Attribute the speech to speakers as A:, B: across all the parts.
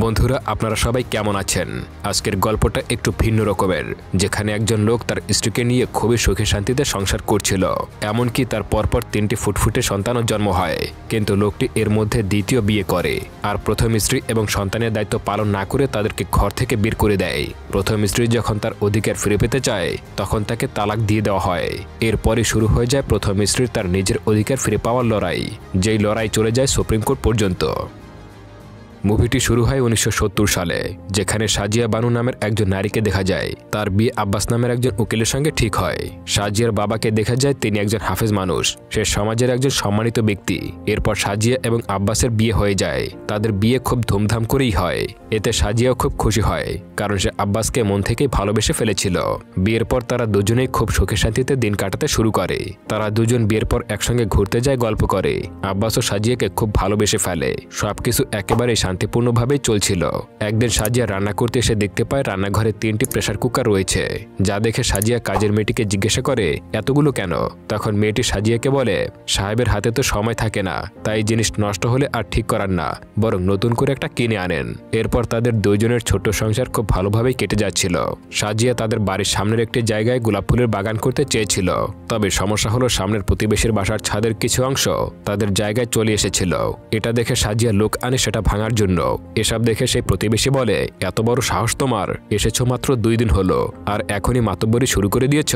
A: বন্ধুরা আপনারা সবাই কেমন আছেন? আজকের গল্পটা একটু ভিন্ন রকমের, যেখানে একজন লোক তার স্ত্রীকে নিয়ে খুবই সুখে শান্তিতে সংসার করছিল। এমনকি তার পরপর 3টি ফুটফুটে সন্তানও জন্ম হয়। কিন্তু লোকটি এর মধ্যে দ্বিতীয় বিয়ে করে আর প্রথম স্ত্রী এবং সন্তানের দায়িত্ব পালন না করে তাদেরকে ঘর থেকে বের করে দেয়। প্রথম স্ত্রী যখন তার অধিকার ফিরে পেতে চায় তখন তাকে তালাক দিয়ে দেওয়া হয়। এরপরে শুরু হয়ে যায় প্রথম স্ত্রীর তার নিজের অধিকার ফিরে পাওয়ার লড়াই, যেই লড়াই চলে যায় সুপ্রিম কোর্ট পর্যন্ত। মুভিটি শুরু হয় 1970 সালে, যেখানে সাজিয়া বানু নামের একজন নারীকে দেখা যায়। তার বিয়ে আব্বাস নামের একজন উকিলের সঙ্গে ঠিক হয়। সাজিয়ার বাবাকে দেখা যায় তিনি একজন হাফেজ মানুষ, সে সমাজের একজন সম্মানিত ব্যক্তি। এরপর সাজিয়া এবং আব্বাসের বিয়ে হয়ে যায়। তাদের বিয়ে খুব ধুমধাম করেই হয়। এতে সাজিয়াও খুব খুশি হয়, কারণ সে আব্বাসকে মন থেকেই ভালোবেসে ফেলেছিল। বিয়ের পর তারা দুজনেই খুব সুখে শান্তিতে দিন কাটাতে শুরু করে। তারা দুজন বিয়ের পর একসঙ্গে ঘুরতে যায়, গল্প করে। আব্বাসও সাজিয়াকে খুব ভালোবেসে ফেলে। সবকিছু একেবারে শান্তিপূর্ণভাবেই চলছিল। একদিন সাজিয়া রান্না করতে এসে দেখতে পায় রান্নাঘরে 3টি প্রেসার কুকার রয়েছে, যা দেখে সাজিয়া কাজের মেয়েটিকে জিজ্ঞাসা করে, এতগুলো কেন? তখন মেয়েটি সাজিয়াকে বলে, সাহেবের হাতে তো সময় থাকে না, তাই জিনিস নষ্ট হলে আর ঠিক করার না, বরং নতুন করে একটা কিনে আনেন। এরপর তাদের দুইজনের ছোট্ট সংসার খুব ভালোভাবেই কেটে যাচ্ছিল। সাজিয়া তাদের বাড়ির সামনের একটি জায়গায় গোলাপ ফুলের বাগান করতে চেয়েছিল, তবে সমস্যা হলো সামনের প্রতিবেশীর বাসার ছাদের কিছু অংশ তাদের জায়গায় চলে এসেছিল। এটা দেখে সাজিয়া লোক আনে সেটা ভাঙার জন্য। এসব দেখে সেই প্রতিবেশী বলে, এত বড় সাহস তোমার? এসেছো মাত্র 2 দিন হলো আর এখনই মাতব্বরি শুরু করে দিয়েছ?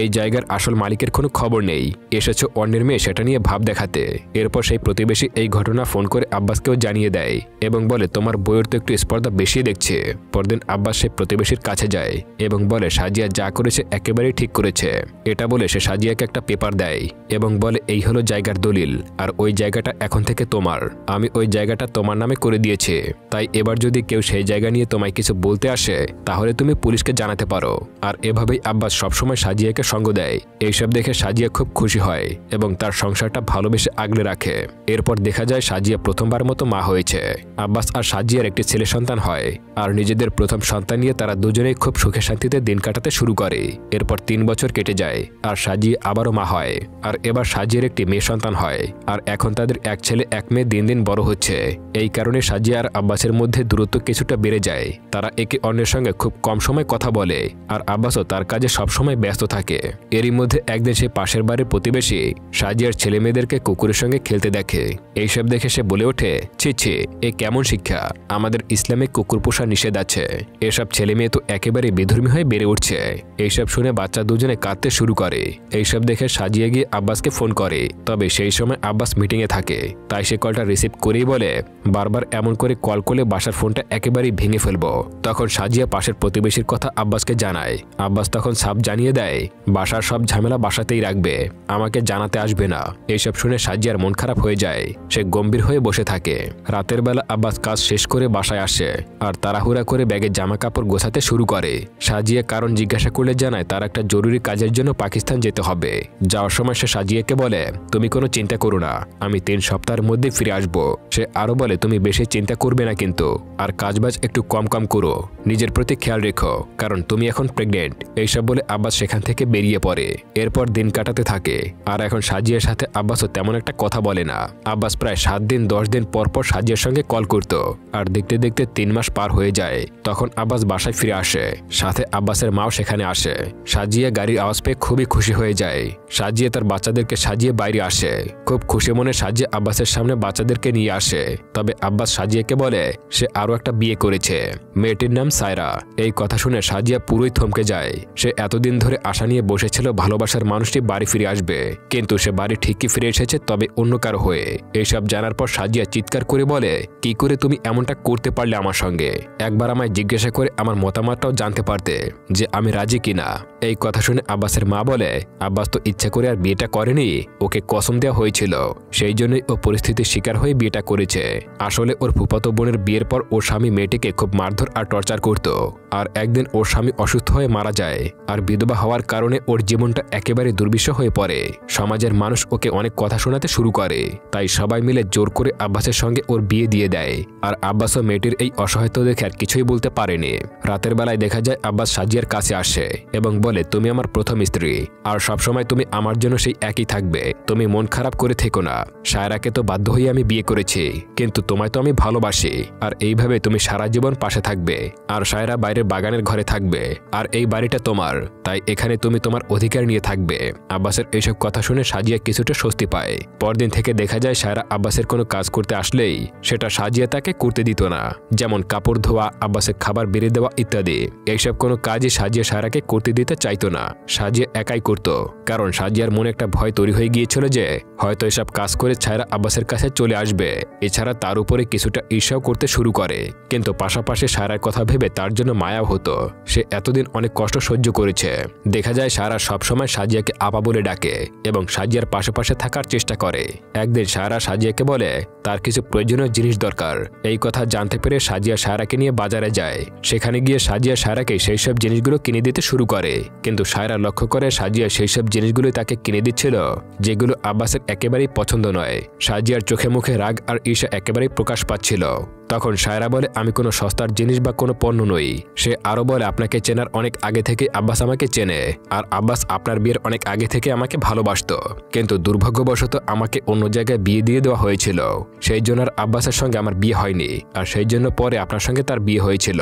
A: এই জায়গার আসল মালিকের কোনো খবর নেই, এসেছো অন্যের মেয়ে সেটা নিয়ে ভাব দেখাতে। এরপর সেই প্রতিবেশী এই ঘটনা ফোন করে আব্বাসকেও জানিয়ে দেয় এবং বলে, তোমার বউয়ের তো একটু স্পর্ধা বেশি দেখছে। পরদিন আব্বাস সেই প্রতিবেশীর কাছে যায় এবং বলে, সাজিয়া যা করেছে একেবারেই ঠিক করেছে। এটা বলে সে সাজিয়াকে একটা পেপার দেয় এবং বলে, এই হলো জায়গার দলিল, আর ওই জায়গাটা এখন থেকে তোমার। আমি ওই জায়গাটা তোমার নামে করে দিয়েছি, তাই এবার যদি কেউ সেই জায়গা নিয়ে তোমায় কিছু বলতে আসে তাহলে তুমি পুলিশকে জানাতে পারো। আর এভাবেই আব্বাস সবসময় সাজিয়াকে সঙ্গ দেয়। এইসব দেখে সাজিয়া খুব খুশি হয় এবং তার সংসারটা ভালোবেসে আগলে রাখে। এরপর দেখা যায় সাজিয়া প্রথমবার মতো মা হয়েছে। আব্বাস আর সাজিয়ার একটি ছেলে সন্তান হয়, আর নিজেদের প্রথম সন্তান নিয়ে তারা দুজনেই খুব সুখে শান্তিতে দিন কাটাতে শুরু করে। এরপর 3 বছর কেটে যায় আর সাজিয়া আবারও মা হয়, আর এবার সাজিয়ার একটি মেয়ে সন্তান হয়। আর এখন তাদের এক ছেলে এক মেয়ে দিন দিন বড় হচ্ছে। এই কারণে সাজিয়া আর আব্বাসের মধ্যে দূরত্ব কিছুটা বেড়ে যায়। তারা একে অন্যের সঙ্গে খুব কম সময় কথা বলে, আর আব্বাসও তার কাজে সবসময় ব্যস্ত থাকে। এরই মধ্যে একদিন সে পাশের বাড়ির প্রতিবেশী সাজিয়ার ছেলে মেয়েদেরকে কুকুরের সঙ্গে খেলতে দেখে। এইসব দেখে সে বলে ওঠে, ছি ছি, এ কেমন শিক্ষা? আমাদের ইসলামে কুকুর পোষা নিষেধ আছে। এসব ছেলে মেয়ে তো একেবারে বিধর্মী হয়ে বেড়ে উঠছে। এইসব শুনে বাচ্চা দুজনে কাঁদতে শুরু করে। এইসব দেখে সাজিয়া গিয়ে আব্বাসকে ফোন করে, তবে সেই সময় আব্বাস মিটিংয়ে থাকে, তাই সে কলটা রিসিভ করেই বলে, বারবার এমন করে কল করলে বাসার ফোনটা একেবারেই ভেঙে ফেলবো। তখন সাজিয়া পাশের প্রতিবেশীর কথা আব্বাসকে জানায়। আব্বাস তখন সাফ জানিয়ে দেয়, বাসার সব ঝামেলা বাসাতেই রাখবে, আমাকে জানাতে আসবে না। এইসব শুনে সাজিয়ার মন খারাপ হয়ে যায়। সে গম্ভীর হয়ে বসে থাকে। রাতের বেলা আব্বাস কাজ শেষ করে বাসায় আসে আর তাড়াহুড়া করে ব্যাগের জামা কাপড় গোছাতে শুরু করে। সাজিয়া কারণ জিজ্ঞাসা করলে জানায় তার একটা জরুরি কাজের জন্য পাকিস্তান যেতে হবে। যাওয়ার সময় সে সাজিয়াকে বলে, তুমি কোনো চিন্তা করো না, আমি 3 সপ্তাহের মধ্যে ফিরে আসবো। সে আরো বলে, তুমি বেশি চিন্তা করবে না কিন্তু, আর কাজবাজ একটু কম কম করো, নিজের প্রতি খেয়াল রেখো, কারণ তুমি এখন প্রেগনেন্ট। এইসব বলে আব্বাস সেখান থেকে বেরিয়ে পড়ে। এরপর দিন কাটাতে থাকে, আর এখন সাজিয়ার সাথে আব্বাসও তেমন একটা কথা বলে না। আব্বাস প্রায় 7 দিন 10 দিন পর পর সাজিয়ার সঙ্গে কল করত, আর দেখতে দেখতে 3 মাস পার হয়ে যায়। তখন আব্বাস বাসায় ফিরে আসে, সাথে আব্বাসের মাও সেখানে আসে। সাজিয়া গাড়ির আওয়াজ পেয়ে খুবই খুশি হয়ে যায়। সাজিয়া তার বাচ্চাদেরকে সাজিয়ে বাইরে আসে। খুব খুশি মনে সাজিয়া আব্বাসের সামনে বাচ্চাদেরকে নিয়ে আসে। তবে আব্বাস সাজিয়াকে বলে সে আরো একটা বিয়ে করেছে, মেয়েটির নাম সায়রা। এই কথা শুনে সাজিয়া পুরোই থমকে যায়। সে এতদিন ধরে আশা নিয়ে বসেছিল ভালোবাসার মানুষটি বাড়ি ফিরে আসবে, কিন্তু সে বাড়ি ঠিকই ফিরে এসেছে, তবে অন্য কারো হয়ে। এইসব জানার পর সাজিয়া চিৎকার করে বলে, কি করে তুমি এমনটা করতে পারলে আমার সঙ্গে? একবার আমায় জিজ্ঞাসা করে আমার মতামতটাও জানতে পারতে যে আমি রাজি কিনা। এই কথা শুনে আব্বাসের মা বলে, আব্বাস তো ইচ্ছা করে আর বিয়েটা করেনি, ওকে কসম দেওয়া হয়েছিল, সেই জন্যই ও পরিস্থিতির শিকার হয়ে বিয়েটা করেছে। আসলে ওর ফুফাতো বোনের বিয়ের পর ওর স্বামী মেয়েটিকে খুব মারধর আর টর্চার করত, আর একদিন ওর স্বামী অসুস্থ হয়ে মারা যায়। আর বিধবা হওয়ার কারণে ওর জীবনটা একেবারে দুর্বিষহ হয়ে পড়ে। সমাজের মানুষ ওকে অনেক কথা শোনাতে শুরু করে, তাই সবাই মিলে জোর করে আব্বাসের সঙ্গে ওর বিয়ে দিয়ে দেয়। আর আব্বাসও মেয়েটির এই অসহায়তা দেখে আর কিছুই বলতে পারেনি। রাতের বেলায় দেখা যায় আব্বাস সাজিয়ার কাছে আসে এবং বলে, বলে তুমি আমার প্রথম স্ত্রী আর সবসময় তুমি আমার জন্য সেই একই থাকবে, তুমি মন খারাপ করে থেকো না। সায়রাকে তো বাধ্য হয়ে আমি বিয়ে করেছি, কিন্তু তোমায় তো আমি ভালোবাসি, আর এইভাবে তুমি সারা জীবন পাশে থাকবে। আর সায়রা বাইরের বাগানের ঘরে থাকবে, আর এই বাড়িটা তোমার, তাই এখানে তুমি তোমার অধিকার নিয়ে থাকবে। আব্বাসের এইসব কথা শুনে সাজিয়া কিছুটা স্বস্তি পায়। পরদিন থেকে দেখা যায় সায়রা আব্বাসের কোনো কাজ করতে আসলেই সেটা সাজিয়া তাকে করতে দিত না, যেমন কাপড় ধোয়া, আব্বাসের খাবার বেড়ে দেওয়া ইত্যাদি। এইসব কোনো কাজই সাজিয়া সায়রাকে করতে দিতে চাইতো না, সাজিয়া একাই করত। কারণ সাজিয়ার মনে একটা ভয় তৈরি হয়ে গিয়েছিল যে হয়তো এসব কাজ করে সায়রা আব্বাসের কাছে চলে আসবে। এছাড়া তার উপরে কিছুটা ঈর্ষাও করতে শুরু করে, কিন্তু পাশাপাশি সায়রার কথা ভেবে তার জন্য মায়াও হতো। সে এতদিন অনেক কষ্ট সহ্য করেছে। দেখা যায় সায়রা সবসময় সাজিয়াকে আপা বলে ডাকে এবং সাজিয়ার পাশে পাশে থাকার চেষ্টা করে। একদিন সায়রা সাজিয়াকে বলে তার কিছু প্রয়োজনীয় জিনিস দরকার। এই কথা জানতে পেরে সাজিয়া সায়রাকে নিয়ে বাজারে যায়। সেখানে গিয়ে সাজিয়া সায়রাকে সেই সব জিনিসগুলো কিনে দিতে শুরু করে, কিন্তু সায়রা লক্ষ্য করে সাজিয়া সেই সব জিনিসগুলো তাকে কিনে দিচ্ছিল যেগুলো আব্বাসের একেবারেই পছন্দ নয়। সাজিয়ার চোখে মুখে রাগ আর ঈর্ষা একেবারেই প্রকাশ পাচ্ছিল। তখন সায়রা বলে আমি কোনো সস্তার জিনিস বা কোনো পণ্য নই। সে আরও বলে আপনাকে চেনার অনেক আগে থেকে আব্বাস আমাকে চেনে, আর আব্বাস আপনার বিয়ের অনেক আগে থেকে আমাকে ভালোবাসত, কিন্তু দুর্ভাগ্যবশত আমাকে অন্য জায়গায় বিয়ে দিয়ে দেওয়া হয়েছিল। সেই জন্য আর আব্বাসের সঙ্গে আমার বিয়ে হয়নি, আর সেই জন্য পরে আপনার সঙ্গে তার বিয়ে হয়েছিল।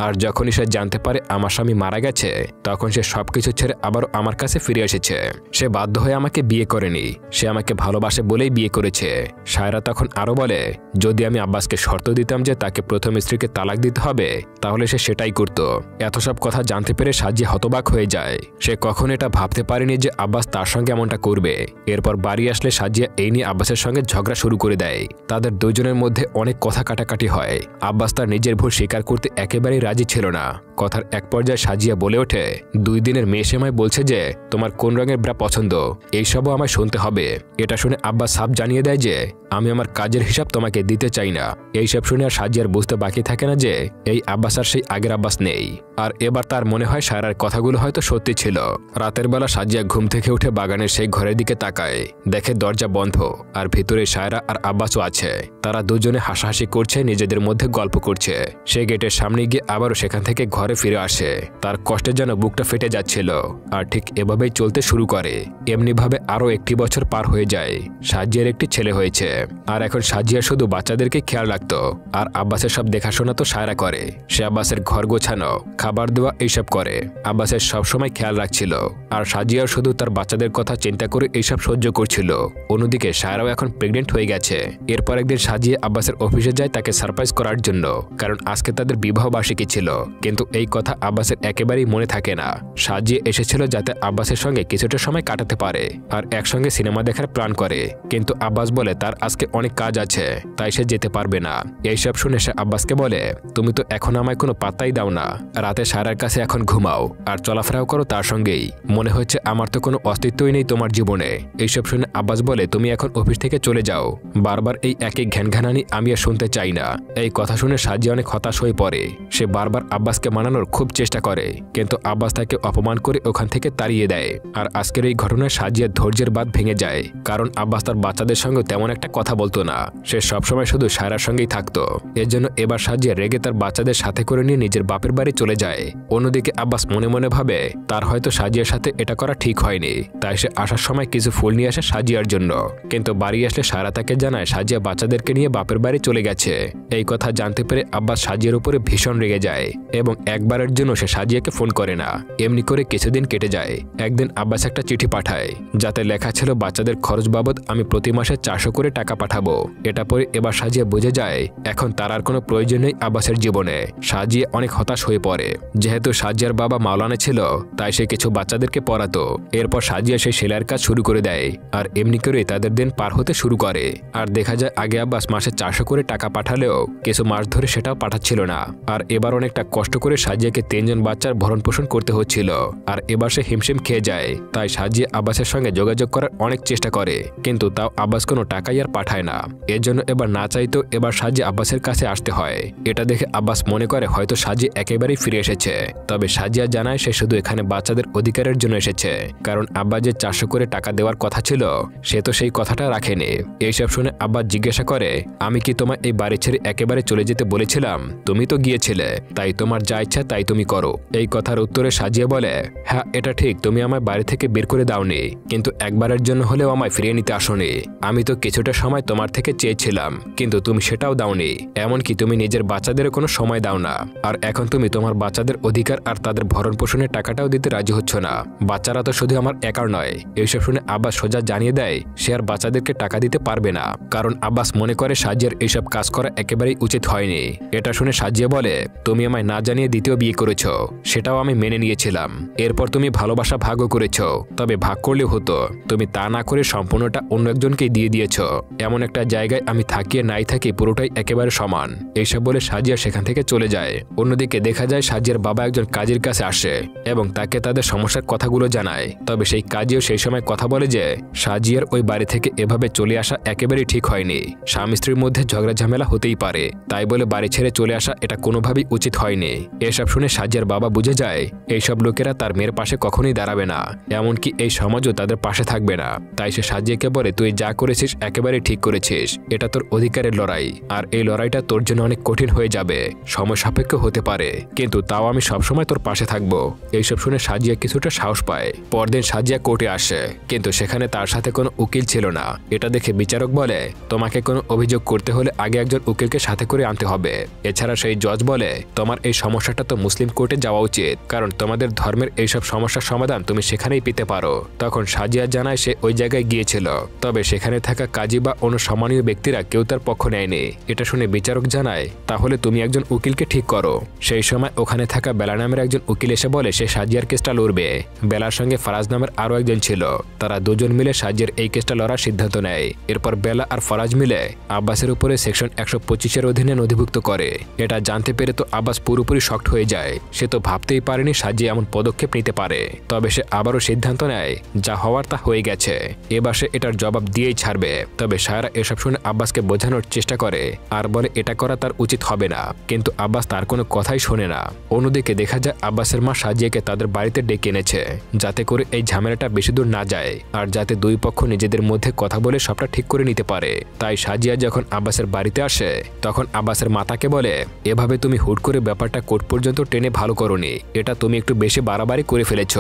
A: আর যখনই সে জানতে পারে আমার স্বামী মারা গেছে, তখন সে সবকিছু ছেড়ে আবারও আমার কাছে ফিরে এসেছে। সে বাধ্য হয়ে আমাকে বিয়ে করেনি, সে আমাকে ভালোবাসে বলেই বিয়ে করেছে। সায়রা তখন আরও বলে যদি আমি আব্বাসকে শর্ত দিতাম যে তাকে প্রথম স্ত্রীকে তালাক দিতে হবে, তাহলে সে সেটাই করত। এত সব কথা জানতে পেরে সাজিয়া হতবাক হয়ে যায়। সে কখন এটা ভাবতে পারেনি যে আব্বাস তার সঙ্গে এমনটা করবে। এরপর বাড়ি আসলে সাজিয়া এই নিয়ে আব্বাসের সঙ্গে ঝগড়া শুরু করে দেয়। তাদের দুজনের মধ্যে অনেক কথা কাটাকাটি হয়। আব্বাস তার নিজের ভুল স্বীকার করতে একেবারেই রাজি ছিল না। কথার এক পর্যায়ে সাজিয়া বলে ওঠে 2 দিনের মেয়ে সেমাই বলছে যে তোমার কোন রঙের ব্রা পছন্দ, এইসবও আমায় শুনতে হবে। এটা শুনে আব্বাস সাফ জানিয়ে দেয় যে আমি আমার কাজের হিসাব তোমাকে দিতে চাই না। এইসব শুনে আর সাজিয়ার বুঝতে বাকি থাকে না যে এই আব্বাস আর সেই আগের আব্বাস নেই। আর এবার তার মনে হয় সায়রার কথাগুলো হয়তো সত্যি ছিল। রাতের বেলা সাজিয়া ঘুম থেকে উঠে বাগানের সেই ঘরের দিকে তাকায়, দেখে দরজা বন্ধ, আর ভিতরে সায়রা আর আব্বাসও আছে। তারা দুজনে হাসাহাসি করছে, নিজেদের মধ্যে গল্প করছে। সে গেটের সামনে গিয়ে আবারও সেখান থেকে ঘরে ফিরে আসে। তার কষ্টে যেন বুকটা ফেটে যাচ্ছিল, আর ঠিক এভাবেই চলতে শুরু করে। এমনিভাবে আরও 1 বছর পার হয়ে যায়। সাজিয়ার একটি ছেলে হয়েছে, আর এখন সাজিয়া শুধু বাচ্চাদেরকে খেয়াল রাখত, আর আব্বাসের সব দেখাশোনা তো সায়রা করে। সে আব্বাসের ঘর গোছানো, খাবার দেওয়া এইসব করে। আব্বাসের সবসময় খেয়াল রাখছিল, আর সাজিয়াও শুধু তার বাচ্চাদের কথা চিন্তা করে এইসব সহ্য করছিল। অন্যদিকে সায়রাও এখন প্রেগনেন্ট হয়ে গেছে। এরপর একদিন সাজিয়া আব্বাসের অফিসে যায় তাকে সারপ্রাইজ করার জন্য, কারণ আজকে তাদের বিবাহ বার্ষিকী ছিল। কিন্তু এই কথা আব্বাসের একেবারেই মনে থাকে না। সাজিয়া এসেছিল যাতে আব্বাসের সঙ্গে কিছুটা সময় কাটাতে পারে, আর একসঙ্গে সিনেমা দেখার প্ল্যান করে। কিন্তু আব্বাস বলে তার আজকে অনেক কাজ আছে, তাই সে যেতে পারবে না। এইসব শুনে সে আব্বাসকে বলে তুমি তো এখন আমায় কোনো পাত্তাই দাও না, রাতে সায়রার কাছে এখন ঘুমাও আর চলাফেরাও করো তার সঙ্গেই। মনে হচ্ছে আমার তো কোনো অস্তিত্বই নেই তোমার জীবনে। এইসব শুনে আব্বাস বলে তুমি এখন অফিস থেকে চলে যাও, বারবার এই একই ঘ্যানঘ্যানানি আমি আর শুনতে চাই না। এই কথা শুনে সাজিয়া অনেক হতাশ হয়ে পড়ে। সে বারবার আব্বাসকে মানানোর খুব চেষ্টা করে, কিন্তু আব্বাস তাকে অপমান করে ওখান থেকে তাড়িয়ে দেয়। আর আজকের এই ঘটনায় সাজিয়ার ধৈর্যের বাঁধ ভেঙে যায়, কারণ আব্বাস তার বাচ্চাদের সঙ্গে তেমন একটা কথা বলতো না। সে সবসময় শুধু সায়রার সঙ্গেই থাকতো। এর জন্য এবার সাজিয়া রেগে তার বাচ্চাদের সাথে করে নিয়ে নিজের বাপের বাড়ি চলে যায়। অন্যদিকে আব্বাস মনে মনে ভাবে তার হয়তো সাজিয়ার সাথে এটা করা ঠিক হয়নি, তাই সে আসার সময় কিছু ফুল নিয়ে আসে সাজিয়ার জন্য। কিন্তু বাড়ি আসলে সায়রা তাকে জানায় সাজিয়া বাচ্চাদেরকে নিয়ে বাপের বাড়ি চলে গেছে। এই কথা জানতে পেরে আব্বাস সাজিয়ার উপরে ভীষণ রেগে যায় এবং একবারের জন্য সে সাজিয়াকে ফোন করে না। এমনি করে কিছুদিন কেটে যায়। একদিন আব্বাস একটা চিঠি পাঠায়, যাতে লেখা ছিল বাচ্চাদের খরচ বাবদ আমি প্রতি মাসে 400 করে টাকা পাঠাবো। এটা পরে এবার সাজিয়া বুঝে যায় এখন তার আর কোনো প্রয়োজন নেই আব্বাসের জীবনে। সাজিয়া অনেক হতাশ হয়ে পড়ে। যেহেতু সাজিয়ার বাবা মাওলানা ছিল, তাই সে কিছু বাচ্চাদেরকে পড়াতো। এরপর সাজিয়া সেই সেলাইয়ের কাজ শুরু করে দেয়, আর এমনি করে তাদের দিন পার হতে শুরু করে। আর দেখা যায় আগে আব্বাস মাসে 400 করে টাকা পাঠালেও কিছু মাস ধরে সেটাও পাঠাচ্ছিল না। আর এবার অনেকটা কষ্ট করে সাজিয়াকে 3 জন বাচ্চার ভরণ পোষণ করতে হচ্ছিল। আর এবার সে হিমশিম খেয়ে যায়। তাই সাজিয়া আব্বাসের সঙ্গে যোগাযোগ করার অনেক চেষ্টা করে, কিন্তু তাও আব্বাস কোনো টাকাই আর পাঠায় না। এর জন্য এবার না চাইতো এবার সাজিয়া আব্বাসের কাছে আসতে হয়। এটা দেখে আব্বাস মনে করে হয়তো সাজিয়া একেবারেই ফিরে এসেছে। তবে সাজিয়া জানায় সে শুধু এখানে বাচ্চাদের অধিকারের জন্য এসেছে, কারণ আব্বা যে 400 করে টাকা দেওয়ার কথা ছিল সে তো সেই কথাটা রাখেনি। এইসব শুনে আব্বাস জিজ্ঞাসা করে বলে, আমি কি তোমায় এই বাড়ি ছেড়ে একেবারে চলে যেতে বলেছিলাম? তুমি তো গিয়েছিলে, তাই তোমার যা ইচ্ছা তাই তুমি করো। এই কথার উত্তরে সাজিয়া বলে, হ্যাঁ এটা ঠিক, তুমি আমায় বাড়ি থেকে বের করে দাওনি, কিন্তু একবারের জন্য হলেও আমায় ফিরিয়ে নিতে আসোনি। আমি তো কিছুটা সময় তোমার থেকে চেয়েছিলাম, কিন্তু তুমি সেটাও দাওনি। এমনকি তুমি নিজের বাচ্চাদের কোনো সময় দাও না, আর এখন তুমি তোমার বাচ্চাদের অধিকার আর তাদের ভরণ পোষণের টাকাটাও দিতে রাজি হচ্ছ না। বাচ্চারা তো শুধু আমার একার নয়। এইসব শুনে আব্বাস সোজা জানিয়ে দেয় সে আর বাচ্চাদেরকে টাকা দিতে পারবে না, কারণ আব্বাস মনে করে সাজিয়ার এইসব কাজ করা একেবারেই উচিত হয়নি। এটা শুনে সাজিয়া বলে, তুমি আমায় না জানিয়ে দ্বিতীয় বিয়ে করেছ, সেটাও আমি মেনে নিয়েছিলাম। এরপর তুমি ভালোবাসা ভাগও করেছ, তবে ভাগ করলেও হতো, তুমি তা না করে সম্পূর্ণটা অন্য একজনকেই দিয়ে দিয়েছ। এমন একটা জায়গায় আমি থাকিয়ে নাই থাকি পুরোটাই একেবারে সমান। এইসব বলে সাজিয়া সেখান থেকে চলে যায়। অন্যদিকে দেখা যায় সাজিয়ার বাবা একজন কাজীর কাছে আসে এবং তাকে তাদের সমস্যার কথাগুলো জানায়। তবে সেই কাজীও সেই সময় কথা বলে যে সাজিয়ার ওই বাড়ি থেকে এভাবে চলে আসা একেবারেই ঠিক হয়নি। স্বামী স্ত্রীর মধ্যে ঝগড়া ঝামেলা হতেই পারে, তাই বলে বাড়ি ছেড়ে চলে আসা এটা কোনোভাবেই উচিত হয়নি। এসব শুনে সাজিয়ার বাবা বুঝে যায় এইসব লোকেরা তার মেয়ের পাশে কখনোই দাঁড়াবে না, এমনকি এই সমাজও তাদের পাশে থাকবে না। তাই সে সাজিয়াকে বলে, তুই যা করেছিস একেবারেই ঠিক করেছিস, এটা তোর অধিকারের লড়াই, আর এই লড়াইটা তোর জন্য অনেক কঠিন হয়ে যাবে, সময় সাপেক্ষ হতে পারে, কিন্তু তাও আমি সবসময় তোর পাশে থাকবো। এইসব শুনে সাজিয়া কিছুটা সাহস পায়। পরদিন সাজিয়া কোর্টে আসে, কিন্তু সেখানে তার সাথে কোনো উকিল ছিল না। এটা দেখে বিচারক বলে, তোমাকে কোনো অভিযোগ করতে হলে আগে একজন উকিলকে সাথে করে আনতে হবে। এছাড়া সেই জজ বলে, তোমার এই সমস্যাটা তো মুসলিম কোর্টে যাওয়া উচিত, কারণ তোমাদের ধর্মের এইসব সমস্যার সমাধান তুমি সেখানেই পেতে পারো। তখন সাজিয়া জানায় সে ওই জায়গায় গিয়েছিল, তবে সেখানে থাকা কাজী বা অন্য সম্মানীয় ব্যক্তিরা কেউ তার পক্ষ নেয়নি। এটা শুনে বিচারক জানায়, তাহলে তুমি একজন উকিলকে ঠিক করো। সেই সময় ওখানে থাকা বেলা নামের একজন উকিল এসে বলে সে সাজিয়ার কেসটা লড়বে। বেলার সঙ্গে ফরাজ নামের আরও একজন ছিল, তারা দুজন মিলে সাজিয়ার এই কেসটা লড়ার সিদ্ধান্ত নেয়। এরপর বেলা আর ফরাজ মিলে আব্বাসের উপরে সেকশন 125-এর অধীনে নথিভুক্ত করে। এটা জানতে পেরে তো আব্বাস পুরোপুরি শক্ট হয়ে যায়। সে তো ভাবতেই পারেনি সাজিয়া এমন পদক্ষেপ নিতে পারে। তবে সে আবারও সিদ্ধান্ত নেয় যা হওয়ার তা হয়ে গেছে, এবার সে এটার জবাব দিয়েই ছাড়বে। তবে সায়রা এসব শুনে আব্বাসকে বোঝানোর চেষ্টা করে আর বলে এটা করা তার উচিত হবে না, কিন্তু আব্বাস তার কোনো কথাই শোনে না। অন্যদিকে দেখা যায় আব্বাসের মা সাজিয়াকে তাদের বাড়িতে ডেকে এনেছে, যাতে করে এই ঝামেলাটা বেশি দূর না যায়, আর যাতে দুই পক্ষ নিজেদের মধ্যে কথা বলে সবটা ঠিক করে নিতে পারে। তাই সাজিয়া যখন আব্বাসের বাড়িতে আসে তখন আব্বাসের মাতাকে বলে, এভাবে তুমি হুট করে ব্যাপারটা কোর্ট পর্যন্ত টেনে ভালো করোনি, এটা তুমি একটু বেশি বাড়াবাড়ি করে ফেলেছ।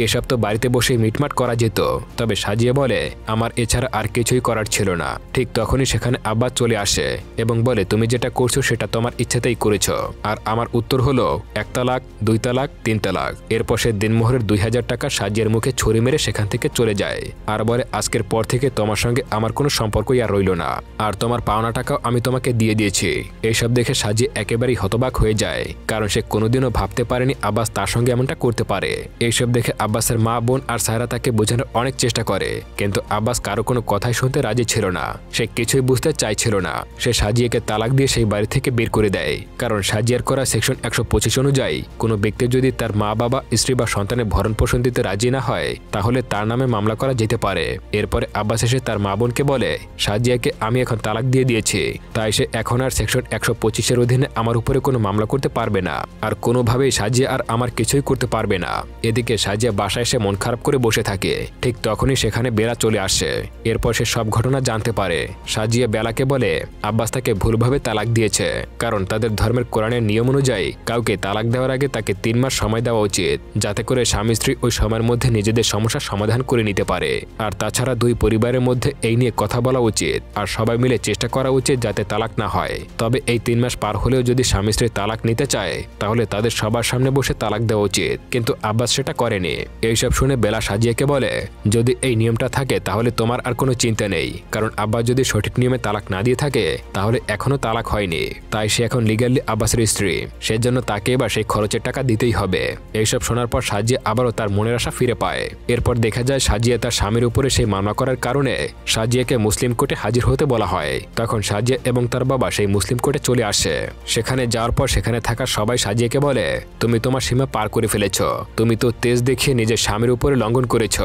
A: এসব তো বাড়িতে বসে মিটমাট করা যেত। তবে সাজিয়া বলে, আমার এছাড়া আর কিছুই করার ছিল না। ঠিক তখনই সেখানে আব্বাস চলে আসে এবং বলে, তুমি যেটা করছো সেটা তোমার ইচ্ছাতেই করেছ। আর আমার উত্তর হলো 1 তালাক, 2 তালাক, 3 তালাক। এরপর সে দিনমোহরের 2000 টাকা সাজিয়ার মুখে ছুরি মেরে সেখান থেকে চলে যায় আর বলে, আজকের পর থেকে তোমার সঙ্গে আমার কোনো সম্পর্কই আর রইল না, আর তোমার পাওনা টাকাও আমি তোমাকে দিয়ে দিয়েছি। এইসব দেখে সাজিয়া একেবারেই হতবাক হয়ে যায়, কারণ সে কোনোদিনও ভাবতে পারেনি আব্বাস তার সঙ্গে এমনটা করতে পারে। এইসব দেখে আব্বাসের মা, বোন আর সায়রা তাকে বোঝানোর অনেক চেষ্টা করে, কিন্তু আব্বাস কারো কোনো কথাই শুনতে রাজি ছিল না। সে কিছুই বুঝতে চাইছিল না। সে সাজিয়াকে তালাক দিয়ে সেই বাড়ি থেকে বের করে দেয়, কারণ সাজিয়ার করা সেকশন 125 অনুযায়ী কোনো ব্যক্তি যদি তার মা, বাবা, স্ত্রী বা সন্তানের ভরণ পোষণ দিতে রাজি না হয় তাহলে তার নামে মামলা করা যেতে পারে। এরপরে আব্বাস এসে তার মা বোনকে বলে, সাজিয়াকে আমি এখন তালাক দিয়ে দিয়েছি, তাই সে এখন আর সেকশন 125-এর অধীনে আমার উপরে কোনো মামলা করতে পারবে না, আর কোনোভাবেই সাজিয়া আর আমার কিছুই করতে পারবে না। এদিকে সাজিয়া বাসায় এসে মন খারাপ করে বসে থাকে। ঠিক তখনই সেখানে বেলা চলে আসে। এরপর সে সব ঘটনা জানতে পারে। সাজিয়া বেলাকে বলে আব্বাস তাকে ভুলভাবে তালাক দিয়েছে, কারণ তাদের ধর্মের কোরআনের নিয়ম অনুযায়ী কাউকে তালাক দেওয়ার আগে তাকে 3 মাস সময় দেওয়া উচিত, যাতে করে স্বামী স্ত্রী ওই সময়ের মধ্যে নিজেদের সমস্যার সমাধান করে নিতে পারে। আর তাছাড়া দুই পরিবারের মধ্যে এই নিয়ে কথা বলা উচিত, আর সবাই মিলে চেষ্টা করা উচিত যাতে তালাক না হয়। তবে এই 3 মাস পার হলেও যদি স্বামী স্ত্রী তালাক নিতে চায় তাহলে তাদের সবার সামনে বসে তালাক দেওয়া উচিত, কিন্তু আব্বাস সেটা করেনি। এইসব শুনে বেলা সাজিয়াকে বলে, যদি এই নিয়মটা থাকে তাহলে তোমার আর কোনো চিন্তা নেই, কারণ আব্বাস যদি সঠিক নিয়মে তালাক না দিয়ে থাকে তাহলে এখনো তালাক হয়নি, তাই সে এখন লিগ্যালি আব্বাসের স্ত্রী, সেজন্য তাকে এবার সেই খরচের টাকা দিতেই হবে। এইসব শোনার পর সাজিয়া আবারও তার মনের আশা ফিরে পায়। এরপর দেখা যায় সাজিয়া তার স্বামীর উপরে সেই মামলা করার কারণে সাজিয়াকে মুসলিম কোর্টে হাজির হতে বলা হয়। তখন সাজিয়া এবং তার বাবা সেই মুসলিম কোর্টে চলে আসে। সেখানে যাওয়ার পর সেখানে থাকা সবাই সাজিয়াকে বলে, তুমি তোমার সীমা পার করে ফেলেছ, তুমি তো তেজ দেখিয়ে নিজের স্বামীর উপরে লঙ্ঘন করেছ,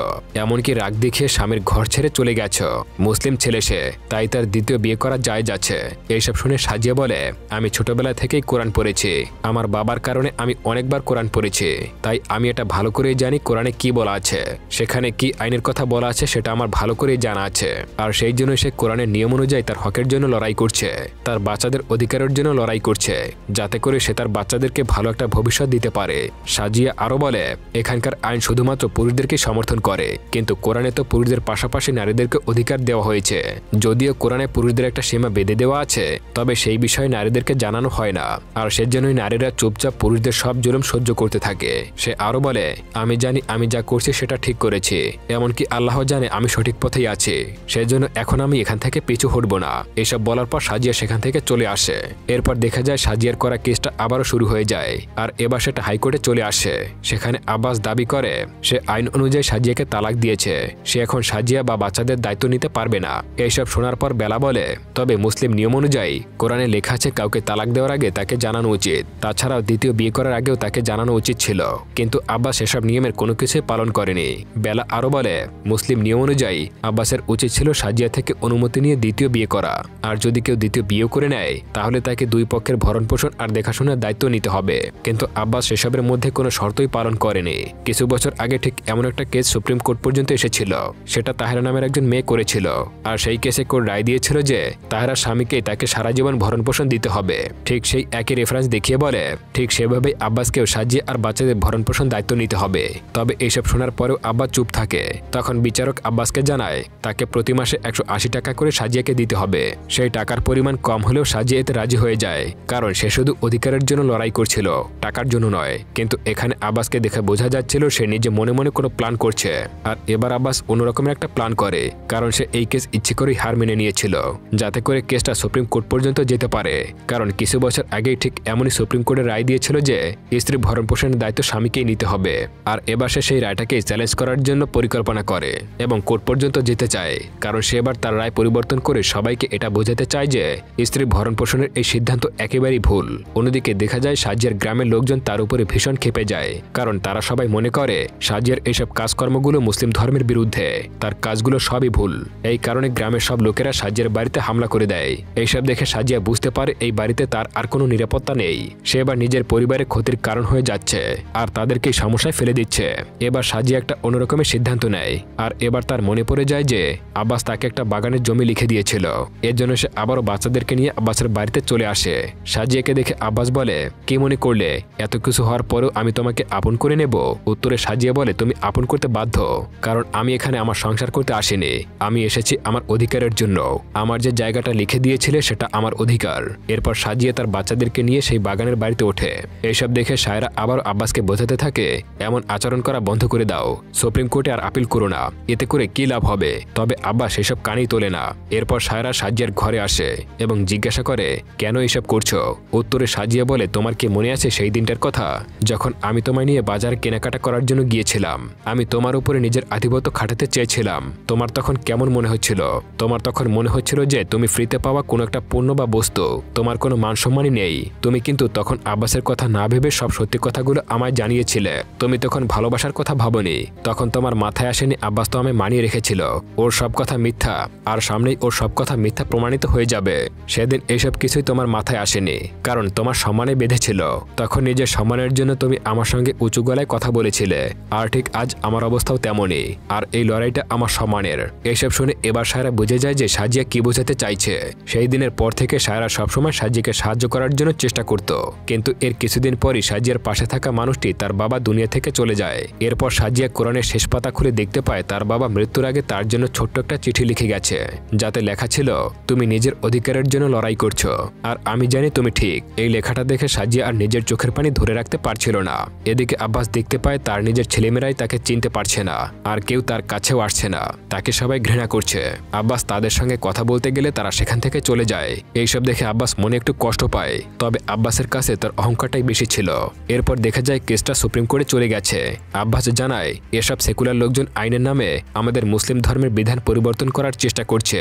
A: এমনকি রাগ দেখিয়ে স্বামীর ঘর ছেড়ে চলে গেছ। মুসলিম ছেলে সে, তাই তার দ্বিতীয় বিয়ে করা জায়েজ আছে। এইসব শুনে সাজিয়া বলে, আমি ছোটবেলা থেকেই কোরআন পড়েছি, আমার বাবার কারণে আমি অনেকবার কোরআন পড়েছি, তাই আমি এটা ভালো করেই জানি কোরআনে কি বলা আছে, সেখানে কি আইনের কথা বলা আছে সেটা আমার ভালো করেই জানা আছে, আর সেই জন্য সে কোরআনের নিয়ম অনুযায়ী তার তার হকের জন্য লড়াই করছে, তার বাচ্চাদের অধিকারের জন্য লড়াই করছে, যাতে করে সে তার বাচ্চাদেরকে ভালো একটা ভবিষ্যৎ দিতে পারে। সাজিয়া আরও বলে, এখানকার আইন শুধুমাত্র পুরুষদেরকে সমর্থন করে, কিন্তু কোরআনে তো পুরুষদের পাশাপাশি নারীদেরকে অধিকার দেওয়া হয়েছে। যদিও কোরআনে পুরুষদের একটা সীমা বেঁধে দেওয়া আছে, তবে সেই বিষয়ে নারীদেরকে জানানো হয় না, আর সেজন্যই নারীরা চুপচাপ পুরুষদের সব জুলুম সহ্য করতে থাকে। সে আরও বলে, আমি জানি আমি যা করছি সেটা ঠিক করেছি, এমনকি আল্লাহ জানে আমি সঠিক পথেই আছি, সেজন্য এখন আমি এখান থেকে পিছু হটব না। এসব বলার পর সাজিয়া সেখান থেকে চলে আসে। এরপর দেখা যায় সাজিয়ার করা কেসটা আবারও শুরু হয়ে যায়, আর এবার সেটা হাইকোর্টে চলে আসে। সেখানে আব্বাস দাবি করে সে আইন অনুযায়ী সাজিয়াকে তালাক দিয়েছে, সে এখন সাজিয়া বা বাচ্চাদের দায়িত্ব নিতে পারবে না। এইসব শোনার পর বেলা বলে, তবে মুসলিম নিয়ম অনুযায়ী কোরআনে লেখা আছে কাউকে তালাক দেওয়ার আগে তাকে জানানো উচিত, তাছাড়াও দ্বিতীয় বিয়ে করার আগেও তাকে জানানো উচিত ছিল, কিন্তু আব্বাস এসব নিয়মের কোনো কিছুই পালন করেনি। বেলা আরও বলে, মুসলিম নিয়ম অনুযায়ী আব্বাসের উচিত ছিল সাজিয়া থেকে অনুমতি নিয়ে দ্বিতীয় বিয়ে করা, আর যদি কেউ দ্বিতীয় বিয়েও করে নেয় তাহলে তাকে দুই পক্ষের ভরণ পোষণ আর দেখাশোনার দায়িত্ব নিতে হবে, কিন্তু আব্বাস সেসবের মধ্যে কোনো শর্তই পালন করেনি। কিছু বছর আগে ঠিক এমন একটা কেস সুপ্রিম কোর্ট পর্যন্ত এসেছিল, সেটা তাহেরা নামের একজন মেয়ে করেছিল, আর সেই কেসে কোর্ট রায় দিয়েছিল যে তাহেরার স্বামীকেই তাকে সারা জীবন ভরণ পোষণ দিতে হবে। ঠিক সেই একই রেফারেন্স দেখিয়ে বলে, ঠিক সেভাবেই আব্বাসকেও সাজিয়া আর বাচ্চাদের ভরণ পোষণ দায়িত্ব নিতে হবে। তবে এইসব শোনার পরেও আব্বাস চুপ থাকে। তখন বিচারক আব্বাসকে জানায় তাকে প্রতি মাসে 180 টাকা করে সাজিয়াকে দিতে হবে। সেই টাকার পরিমাণ কম হলেও সাজিয়া এতে রাজি হয়ে যায়, কারণ সে শুধু অধিকারের জন্য লড়াই করছিল, টাকার জন্য নয়। কিন্তু এখানে আব্বাসকে দেখে বোঝা যাচ্ছিল সে নিজে মনে মনে কোনো প্ল্যান করছে, আর এবার আব্বাস অন্যরকমের একটা প্ল্যান করে, কারণ সে এই কেস ইচ্ছে করেই হার মেনে নিয়েছিল, যাতে করে কেসটা সুপ্রিম কোর্ট পর্যন্ত যেতে পারে। কারণ কিছু বছর আগেই ঠিক এমনই সুপ্রিম কোর্টের রায় দিয়েছিল যে স্ত্রী ভরণ পোষণের দায়িত্ব স্বামীকেই নিতে হবে, আর এবার সে সেই রায়টাকে চ্যালেঞ্জ করার জন্য পরিকল্পনা করে এবং কোর্ট পর্যন্ত যেতে চায়, কারণ সে এবার তার রায় পরিবর্তন করে সবাইকে এটা বোঝাতে চায় যে স্ত্রী ভরণ পোষণের এই সিদ্ধান্ত একেবারেই ভুল। অন্যদিকে দেখা যায় সাজিয়ার গ্রামের লোকজন তার উপরে ভীষণ ক্ষেপে যায়, কারণ তারা সবাই মনে করে সাজিয়ার এইসব কাজকর্মগুলো মুসলিম ধর্মের বিরুদ্ধে, তার কাজগুলো সবই ভুল। এই কারণে গ্রামের সব লোকেরা সাজিয়ার বাড়িতে হামলা করে দেয়। এইসব দেখে সাজিয়া বুঝতে পারে এই বাড়িতে তার আর কোনো নিরাপত্তা নেই, সে এবার নিজের পরিবারের ক্ষতির কারণ হয়ে যাচ্ছে আর তাদেরকে সমস্যায় ফেলে দিচ্ছে। এবার সাজিয়া একটা অন্যরকমের সিদ্ধান্ত নেয়, আর এবার তার মনে পড়ে যায় যে আব্বাস তাকে একটা বাগানের জমি লিখে দিয়েছিল। এর জন্য সে আবারও বাচ্চাদেরকে নিয়ে আব্বাসের বাড়িতে চলে আসে। সাজিয়াকে দেখে আব্বাস বলে, কি মনে করলে এত কিছু হওয়ার পরেও আমি তোমাকে আপন করে নেব? উত্তরে সাজিয়া বলে, তুমি আপন করতে বাধ্য, কারণ আমি এখানে আমার সংসার করতে আসিনি, আমি এসেছি আমার অধিকারের জন্য। আমার যে জায়গাটা লিখে দিয়েছিলে সেটা আমার অধিকার। এরপর সাজিয়া তার বাচ্চাদেরকে নিয়ে সেই বাগানের বাড়িতে ওঠে। এইসব দেখে সায়রা আবার আব্বাসকে বোঝাতে থাকে, এমন আচরণ করা বন্ধ করে দাও, সুপ্রিম কোর্টে আর আপিল করো না, এতে করে কি লাভ হবে? তবে আব্বাস সেসব কানেই তোলে না। এরপর সায়রা সাজিয়ার ঘরে আসে এবং জিজ্ঞাসা করে, কেন এসব করছো? উত্তরে সাজিয়া বলে, তোমার কি মনে আছে সেই দিনটার কথা যখন আমি তোমায় নিয়ে বাজার কেনাকাটা করার জন্য গিয়েছিলাম? আমি তোমার উপরে নিজের আধিপত্য খাটাতে চেয়েছিলাম। তোমার তখন কেমন মনে হচ্ছিল? তোমার তখন মনে হচ্ছিল যে তুমি ফ্রিতে পাওয়া কোনো একটা পণ্য বা বস্তু, তোমার কোনো মান সম্মানই নেই। তুমি কিন্তু তখন আব্বাসের কথা না ভেবে সব সত্যি কথাগুলো আমায় জানিয়েছিলে। তুমি তখন ভালোবাসার কথা ভাবনি, তখন তোমার মাথায় আসেনি আব্বাস তো আমায় মানিয়ে রেখেছিল, ওর সব কথা মিথ্যা, আর সামনেই ওর সব কথা মিথ্যা প্রমাণিত হয়ে যাবে। সেদিন এইসব কিছুই তোমার মাথায় আসেনি, কারণ তোমার সম্মানে বেঁধেছিল। তখন নিজের সম্মানের জন্য তুমি আমার সঙ্গে উঁচু গলায় কথা বলেছিলে, আর ঠিক আজ আমার অবস্থাও তেমনই, আর এই লড়াইটা আমার সম্মানের। এইসব শুনে এবার সায়রা বুঝে যায় যে সাজিয়া কি বোঝাতে চাইছে। সেই দিনের পর থেকে সায়রা সবসময় সাজিয়াকে সাহায্য করার জন্য চেষ্টা করত, কিন্তু এর কিছুদিন পরই সাজিয়ার পাশে থাকা মানুষটি তার বাবা দুনিয়া থেকে চলে যায়। এরপর সাজিয়া কোরআনের শেষ পাতা খুলে দেখতে পায় তার বাবা মৃত্যুর আগে তার জন্য ছোট্ট একটা চিঠি লিখে গেছে, যাতে লেখা ছিল, তুমি নিজের অধিকারের জন্য লড়াই করছো, আর আমি জানি তুমি ঠিক। এই লেখাটা দেখে সাজিয়া আর নিজের চোখের পানি ধরে রাখতে পারছিল না। এদিকে আব্বাস দেখতে পায় তার নিজের ছেলেমেয়েরাই তাকে চিনতে পারছে না, আর কেউ তার কাছেও আসছে না, তাকে সবাই ঘৃণা করছে। আব্বাস তাদের সঙ্গে কথা বলতে গেলে তারা সেখান থেকে চলে যায়। এইসব দেখে আব্বাস মনে একটু কষ্ট পায়, তবে আব্বাসের কাছে তার অহংকারটাই বেশি ছিল। এরপর দেখা যায় কেসটা সুপ্রিম কোর্টে চলে গেছে। আব্বাস জানায়, এসব সেকুলার লোকজন আইনের নামে আমাদের মুসলিম ধর্মের বিধান পরিবর্তন করার চেষ্টা করছে।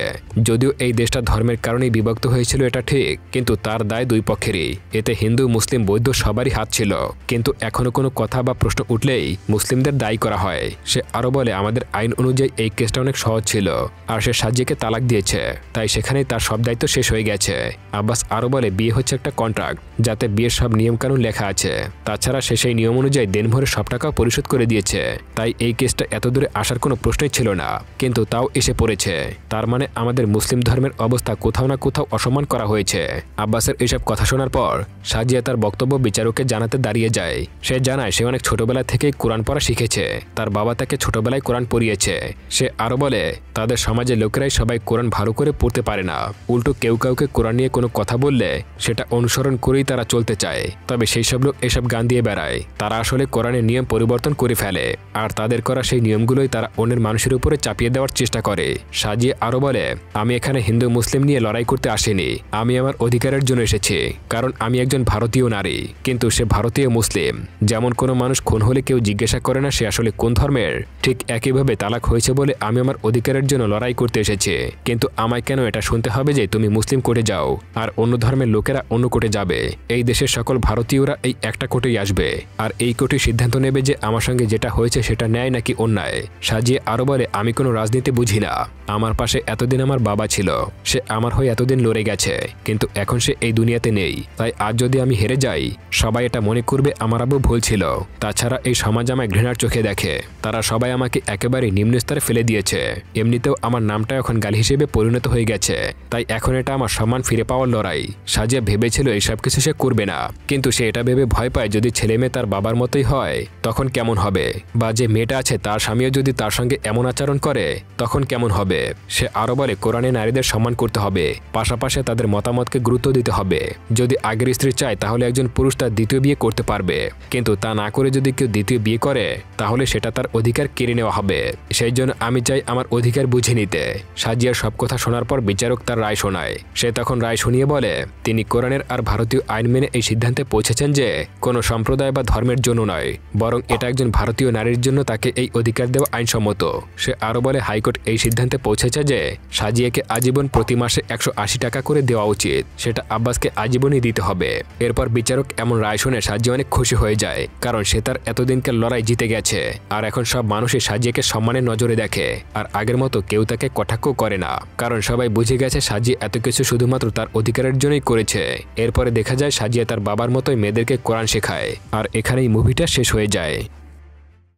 A: যদিও এই দেশটা ধর্মের কারণেই বিভক্ত হয়েছিল এটা ঠিক, কিন্তু তার দায় দুই পক্ষেরই। এতে হিন্দু মুসলিম বৌদ্ধ সবারই হাত ছিল, কিন্তু এখনো কোনো কথা বা প্রশ্ন উঠলেই মুসলিমদের দায়ী করা হয়। সে আরো বলে, আমাদের আইন অনুযায়ী এই কেসটা অনেক সহজ ছিল, আর সে সাজিয়াকে তালাক দিয়েছে, তাই সেখানেই তার সব দায়িত্ব শেষ হয়ে গেছে। আব্বাস আরো বলে, বিয়ে হচ্ছে একটা কন্ট্রাক্ট, যাতে বিয়ের সব নিয়মকানুন লেখা আছে। তাছাড়া সে সেই নিয়ম অনুযায়ী দেনভরে সব টাকা পরিশোধ করে দিয়েছে, তাই এই কেসটা এত দূরে আসার কোনো প্রশ্নই ছিল না, কিন্তু তাও এসে পড়েছে। তার মানে আমাদের মুসলিম ধর্মের অবস্থা কোথাও না কোথাও অসম্মান করা হয়েছে। আব্বাসের এসব কথা শোনার পর সাজিয়া তার বক্তব্য বিচারককে জানাতে দাঁড়িয়ে যায়। সে জানায় সে অনেক ছোটবেলা থেকেই কোরআন পড়া শিখেছে, তার বাবা তাকে ছোটবেলায় কোরআন পড়িয়েছে। সে আরও বলে তাদের সমাজে লোকেরাই সবাই কোরআন ভালো করে পড়তে পারে না, উল্টো কেউ কাউকে কোরআন নিয়ে কোনো কথা বললে সেটা অনুসরণ করেই তারা চলতে চায়। তবে সেই সব লোক এসব গান দিয়ে বেড়ায়, তারা আসলে কোরআনের নিয়ম পরিবর্তন করে ফেলে, আর তাদের করা সেই নিয়মগুলোই তারা অন্যের মানুষের উপরে চাপিয়ে দেওয়ার চেষ্টা করে। সাজিয়ে আরও বলে আমি এখানে হিন্দু মুসলিম নিয়ে লড়াই করতে আসিনি, আমি আমার অধিকারের জন্য এসেছি, কারণ আমি একজন ভারতীয় নারী, কিন্তু সে ভারতীয় মুসলিম। যেমন কোনো মানুষ খুন হলে কেউ জিজ্ঞাসা করে না সে আসলে কোন ধর্মের, ঠিক একইভাবে তালাক হয়েছে বলে আমি আমার অধিকারের জন্য লড়াই করতে এসেছি। কিন্তু আমায় কেন এটা শুনতে হবে যে তুমি মুসলিম কোর্টে যাও আর অন্য ধর্মের লোকেরা অন্য কোর্টে যাবে? এই দেশের সকল ভারতীয়রা এই একটা কোর্টেই আসবে, আর এই কোর্টে সিদ্ধান্ত নেবে যে আমার সঙ্গে যেটা হয়েছে সেটা ন্যায় নাকি অন্যায়। সাজিয়ে আরও বলে আমি কোনো রাজনীতি বুঝি না, আমার পাশে এতদিন আমার বাবা ছিল, সে আমার হয়ে এতদিন লড়ে গেছে, কিন্তু এখন সে এই দুনিয়াতে নেই। তাই আজ যদি আমি হেরে যাই সবাই এটা মনে করবে আমার আব্বু ভুল ছিল। তাছাড়া এই সমাজ আমায় ঘৃণার চোখে দেখে, তারা সবাই আমাকে একেবারে নিম্ন স্তরে ফেলে দিয়েছে। এমনিতেও আমার নামটা এখন গালি হিসেবে পরিণত হয়ে গেছে, তাই এখন এটা আমার সম্মান ফিরে পাওয়ার লড়াই। সাজিয়া ভেবেছিল এইসব কিছু সে করবে না, কিন্তু সে এটা ভেবে ভয় পায় যদি ছেলে মেয়ে তার বাবার মতোই হয় তখন কেমন হবে, বা যে মেয়েটা আছে তার স্বামীও যদি তার সঙ্গে এমন আচরণ করে তখন কেমন হবে। সে আরও বলে কোরআনে নারীদের সম্মান করতে হবে, পাশাপাশি তাদের মতামতকে গুরুত্ব দিতে হবে। যদি আগের স্ত্রী চায় তাহলে একজন পুরুষ তার দ্বিতীয় বিয়ে করতে পারবে, কিন্তু তা না করে যদি কেউ দ্বিতীয় বিয়ে করে তাহলে সেটা তার অধিকার কেড়ে নেওয়া হবে। সেই জন্য আমি চাই আমার অধিকার বুঝে নিতে। সাজিয়ার সব কথা শোনার পর বিচারক তার রায় শোনায়। সে তখন রায় শুনিয়ে বলে তিনি কোরআনের আর ভারতীয় আইন মেনে এই সিদ্ধান্তে পৌঁছেছেন যে কোনো সম্প্রদায় বা ধর্মের জন্য নয়, বরং এটা একজন ভারতীয় নারীর জন্য তাকে এই অধিকার দেওয়া আইনসম্মত। সে আরও বলে হাইকোর্ট এই সিদ্ধান্তে পৌঁছেছে যে সাজিয়াকে আজীবন প্রতি মাসে 180 টাকা করে দেওয়া উচিত, সেটা আব্বাসকে আজীবনই দিতে হবে। এরপর বিচারক এমন রায় শুনে সাজিয়া অনেক খুশি হয়ে যায়, কারণ সে তার এতদিনকার লড়াই জিতে গেছে, আর এখন সব মানুষই সাজিয়াকে সম্মানের নজরে দেখে, আর আগের মতো কেউ তাকে কটাক্ষ করে না, কারণ সবাই বুঝে গেছে সাজিয়া এত কিছু শুধুমাত্র তার অধিকারের জন্যই করেছে। এরপরে দেখা যায় সাজিয়া তার বাবার মতোই মেয়েদেরকে কোরআন শেখায়, আর এখানেই মুভিটা শেষ হয়ে যায়।